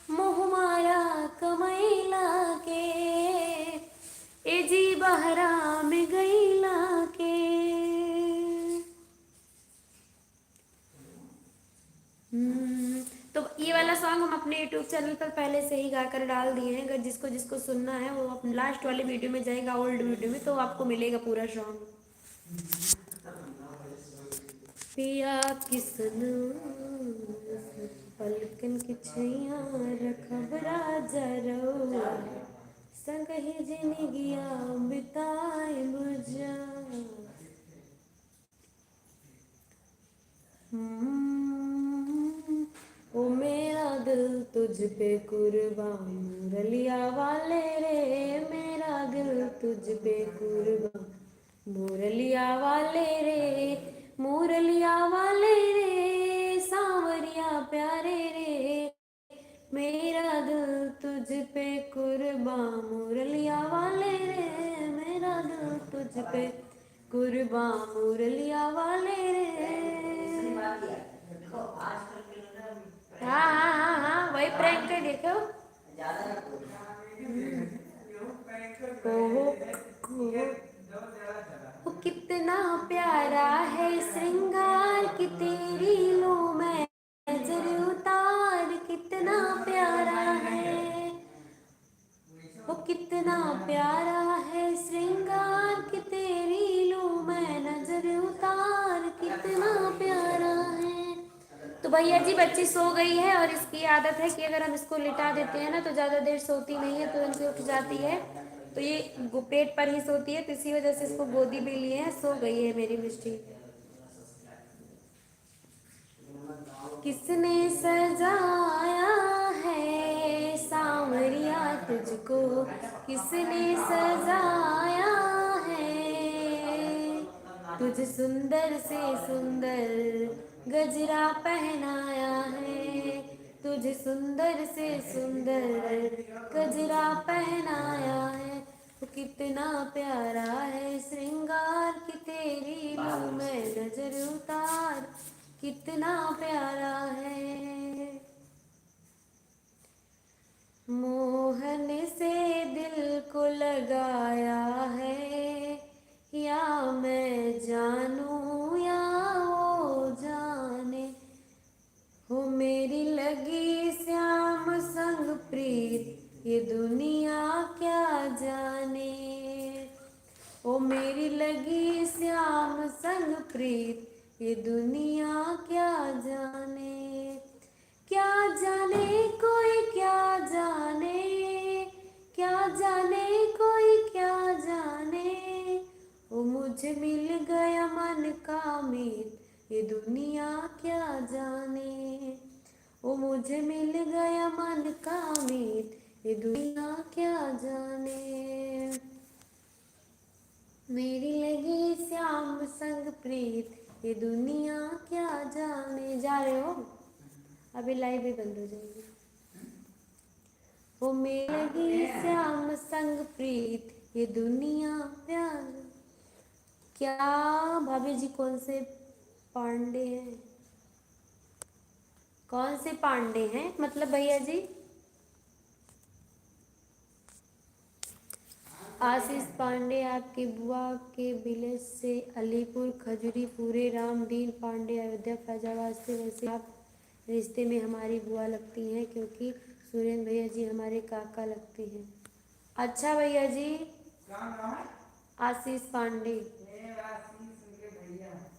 मोह मारा कमैला के, ए जी बहरा में गैला के। तो ये वाला सॉन्ग हम अपने YouTube चैनल पर पहले से ही गाकर डाल दिए हैं। अगर जिसको जिसको सुनना है वो अपने लास्ट वाले वीडियो में जाएगा, ओल्ड वीडियो में, तो आपको मिलेगा पूरा सॉन्ग। पिया किसन पलकन की छैया रखब राजा रउआ, संग ही जिंदगिया बिताए बुझा। ओ मेरा दिल तुझ पे कुर्बान, मुरलिया वाले रे, मेरा दिल तुझ पे कुर्बान, मुरलिया वाले रे, मुरलिया वाले रे, सांवरिया प्यारे रे, मेरा दिल तुझ पे कुर्बान, मुरलिया वाले रे, मेरा दिल तुझ पे कुर्बान, मुरलिया वाले रे। हाँ हाँ हाँ हाँ वही प्रैंक कर देखो। ओ कितना प्यारा है श्रृंगार की तेरी लो मैं नजर उतार, कितना प्यारा है। ओ कितना प्यारा है श्रृंगार की तेरी लो मैं नजर उतार, कितना प्यारा है। तो भैया जी बच्ची सो गई है, और इसकी आदत है कि अगर हम इसको लिटा देते हैं ना तो ज़्यादा देर सोती नहीं है, तुरंत से उठ जाती है। तो ये पेट पर ही सोती है, तो इसी वजह से इसको गोदी भी लिए हैं। सो गई है मेरी मिष्टी। किसने सजाया है सांवरिया तुझको, किसने सजाया है, तुझे सुंदर से सुंदर गजरा पहनाया है, तुझे सुंदर से सुंदर गजरा पहनाया है। वो कितना प्यारा है श्रृंगार की तेरी लूं मैं नजर उतार, कितना प्यारा है। मोहन से दिल को लगाया है, या मैं जानूं या वो जाने। हो मेरी लगी श्याम संग प्रीत ये दुनिया क्या जाने। ओ मेरी लगी श्याम संग प्रीत ये दुनिया क्या जाने। क्या जाने कोई क्या जाने, क्या जाने कोई क्या जाने। ओ मुझे मिल गया मन का मीत ये दुनिया क्या जाने। ओ मुझे मिल गया मन का मीत ये दुनिया क्या जाने। मेरी लगी श्याम संग प्रीत ये दुनिया क्या जाने। जा रहे हो? अभी लाइव भी बंद हो जाएगी। वो मेरी लगी श्याम संग प्रीत ये दुनिया प्यार। क्या भाभी जी कौन से पांडे हैं? कौन से पांडे हैं मतलब भैया जी? आशीष पांडे आपकी बुआ के विलेज से अलीपुर खजूरी पूरे रामदीन पांडे अयोध्या फैजाबाद से। वैसे आप रिश्ते में हमारी बुआ लगती हैं क्योंकि सुरेंद्र भैया जी हमारे काका लगते हैं। अच्छा भैया जी। आशीष पांडे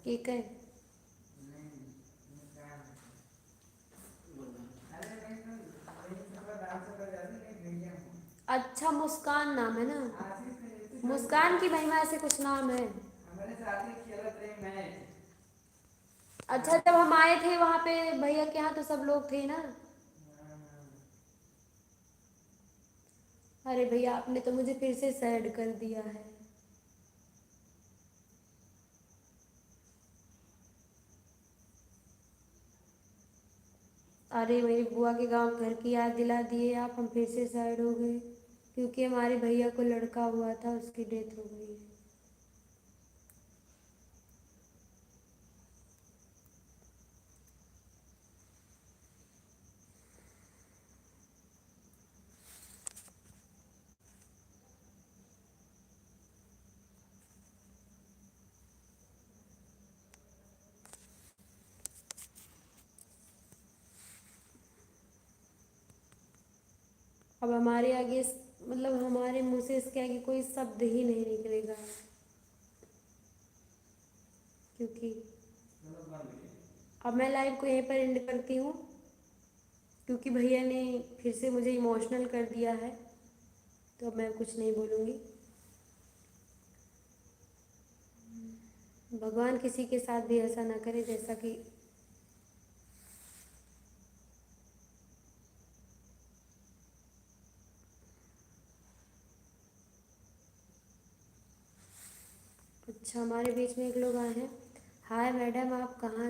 ठीक है। अच्छा मुस्कान नाम है ना? मुस्कान की महिमा से कुछ नाम है। अच्छा जब हम आए थे वहाँ पे भैया के यहाँ तो सब लोग थे ना। अरे भैया आपने तो मुझे फिर से सैड कर दिया है। अरे मेरी बुआ के गांव घर की याद दिला दिए आप, हम फिर से सैड हो गए क्योंकि हमारे भैया को लड़का हुआ था, उसकी डेथ हो गई है। अब हमारे आगे मतलब हमारे मुंह से इसके आगे कोई शब्द ही नहीं निकलेगा क्योंकि अब मैं लाइव को यहीं पर एंड करती हूँ क्योंकि भैया ने फिर से मुझे इमोशनल कर दिया है, तो अब मैं कुछ नहीं बोलूँगी। भगवान किसी के साथ भी ऐसा ना करे जैसा कि अच्छा हमारे बीच में एक लोग आए हैं। हाय मैडम आप कहाँ